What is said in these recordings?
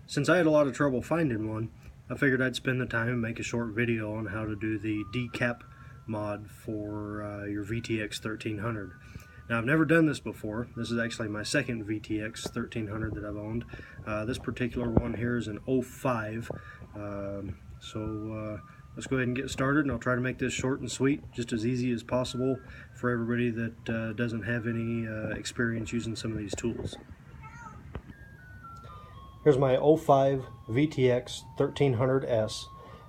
Since I had a lot of trouble finding one, I figured I'd spend the time and make a short video on how to do the Decap mod for your VTX1300. Now, I've never done this before. This is actually my second VTX1300 that I've owned. This particular one here is an 05. Let's go ahead and get started, and I'll try to make this short and sweet, just as easy as possible for everybody that doesn't have any experience using some of these tools. Here's my 05 VTX 1300S.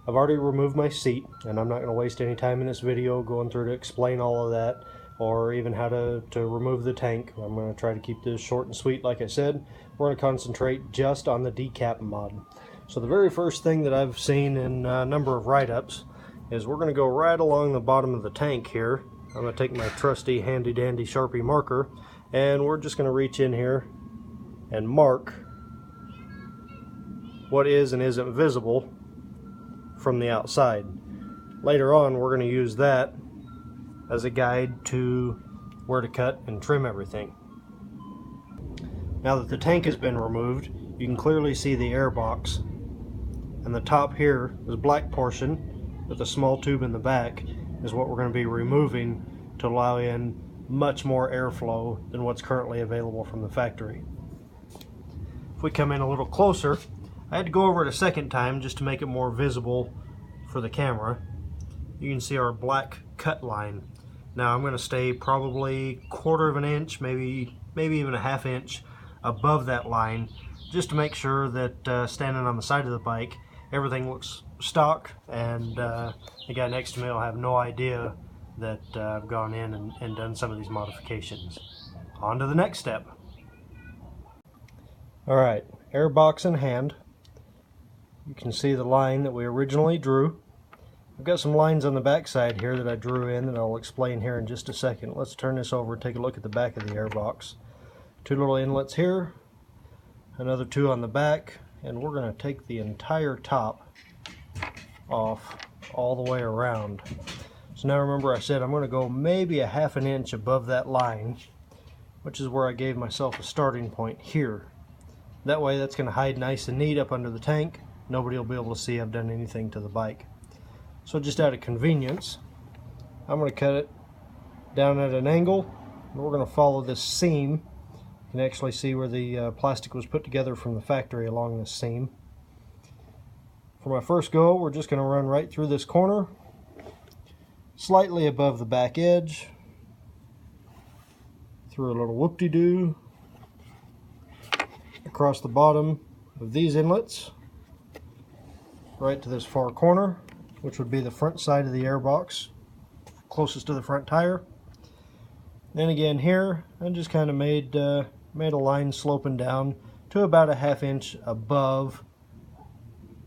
I've already removed my seat, and I'm not going to waste any time in this video going through to explain all of that, or even how to remove the tank. I'm going to try to keep this short and sweet. Like I said, we're going to concentrate just on the Decap mod. So the very first thing that I've seen in a number of write-ups is we're going to go right along the bottom of the tank here. I'm going to take my trusty handy dandy Sharpie marker, and we're just going to reach in here and mark what is and isn't visible from the outside. Later on, we're going to use that as a guide to where to cut and trim everything. Now that the tank has been removed, you can clearly see the airbox, and the top here, this black portion with a small tube in the back, is what we're going to be removing to allow in much more airflow than what's currently available from the factory. If we come in a little closer, I had to go over it a second time just to make it more visible for the camera. You can see our black cut line. Now I'm going to stay probably 1/4 of an inch, maybe even a 1/2 inch above that line, just to make sure that standing on the side of the bike, everything looks stock, and the guy next to me will have no idea that I've gone in and done some of these modifications. On to the next step. Alright, airbox in hand. You can see the line that we originally drew. I've got some lines on the back side here that I drew in that I'll explain here in just a second. Let's turn this over and take a look at the back of the airbox. 2 little inlets here, another 2 on the back, and we're going to take the entire top off all the way around. So now remember, I said I'm going to go maybe a 1/2 inch above that line, which is where I gave myself a starting point here. That way that's going to hide nice and neat up under the tank. Nobody will be able to see I've done anything to the bike. So just out of convenience, I'm going to cut it down at an angle, and we're going to follow this seam. You can actually see where the plastic was put together from the factory along this seam. For my first go, we're just going to run right through this corner, slightly above the back edge, through a little whoop-de-doo, across the bottom of these inlets, right to this far corner, which would be the front side of the airbox, closest to the front tire. Then again here, I just kind of made a line sloping down to about a 1/2 inch above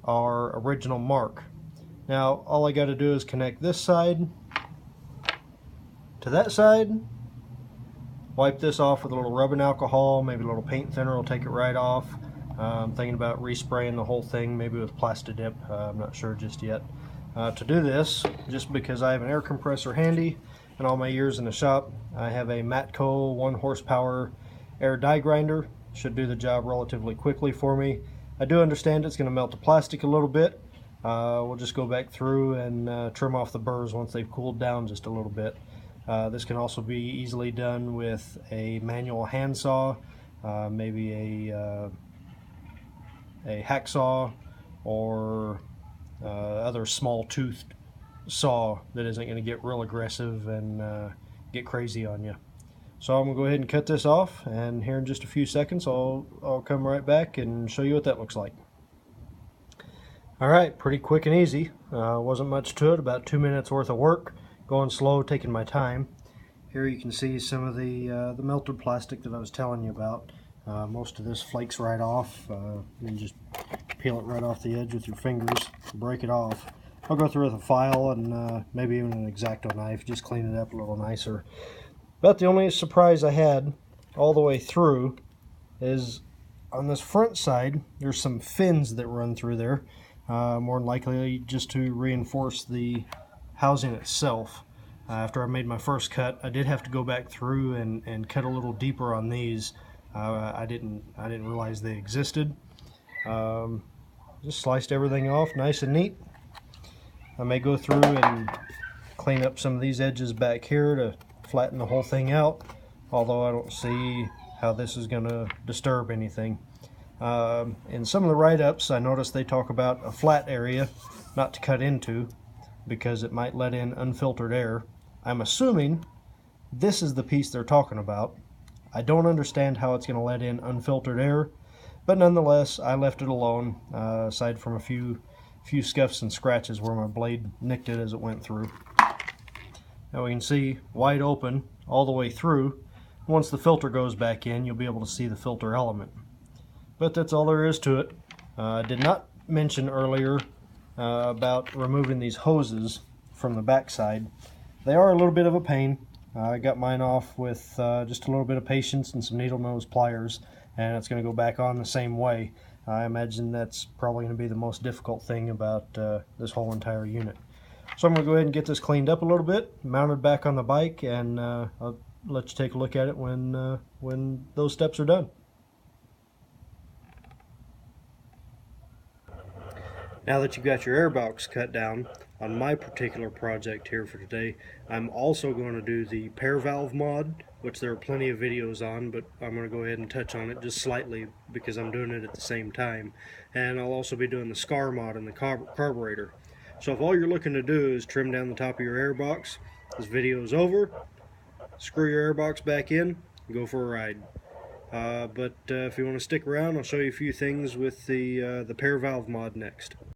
our original mark. Now all I got to do is connect this side to that side, wipe this off with a little rubbing alcohol, maybe a little paint thinner will take it right off. I'm thinking about respraying the whole thing, maybe with Plastidip. I'm not sure just yet. To do this, just because I have an air compressor handy, and all my years in the shop, I have a Matco 1 horsepower air die grinder. Should do the job relatively quickly for me. I do understand it's going to melt the plastic a little bit. We'll just go back through and trim off the burrs once they've cooled down just a little bit. This can also be easily done with a manual handsaw, maybe a hacksaw, or other small toothed saw that isn't going to get real aggressive and get crazy on you. So I'm going to go ahead and cut this off, and here in just a few seconds I'll come right back and show you what that looks like. Alright, pretty quick and easy. Wasn't much to it, about 2 minutes worth of work, going slow, taking my time. Here you can see some of the melted plastic that I was telling you about. Most of this flakes right off. You can just peel it right off the edge with your fingers, break it off. I'll go through with a file and maybe even an X-Acto knife, just clean it up a little nicer. But the only surprise I had all the way through is on this front side, there's some fins that run through there, more than likely just to reinforce the housing itself. After I made my first cut, I did have to go back through and cut a little deeper on these. I didn't realize they existed. Just sliced everything off nice and neat. I may go through and clean up some of these edges back here to flatten the whole thing out, although I don't see how this is going to disturb anything. In some of the write-ups, I noticed they talk about a flat area not to cut into because it might let in unfiltered air. I'm assuming this is the piece they're talking about. I don't understand how it's going to let in unfiltered air, but nonetheless, I left it alone, aside from a few scuffs and scratches where my blade nicked it as it went through. Now we can see wide open all the way through. Once the filter goes back in, you'll be able to see the filter element. But that's all there is to it. I did not mention earlier about removing these hoses from the back side. They are a little bit of a pain. I got mine off with just a little bit of patience and some needle nose pliers, and it's going to go back on the same way. I imagine that's probably going to be the most difficult thing about this whole entire unit. So I'm going to go ahead and get this cleaned up a little bit, mounted back on the bike, and I'll let you take a look at it when those steps are done. Now that you've got your airbox cut down, on my particular project here for today, I'm also going to do the pair valve mod, which there are plenty of videos on, but I'm going to go ahead and touch on it just slightly because I'm doing it at the same time. And I'll also be doing the scar mod and the carburetor. So if all you're looking to do is trim down the top of your airbox, this video is over. Screw your airbox back in and go for a ride. But if you want to stick around, I'll show you a few things with the pair valve mod next.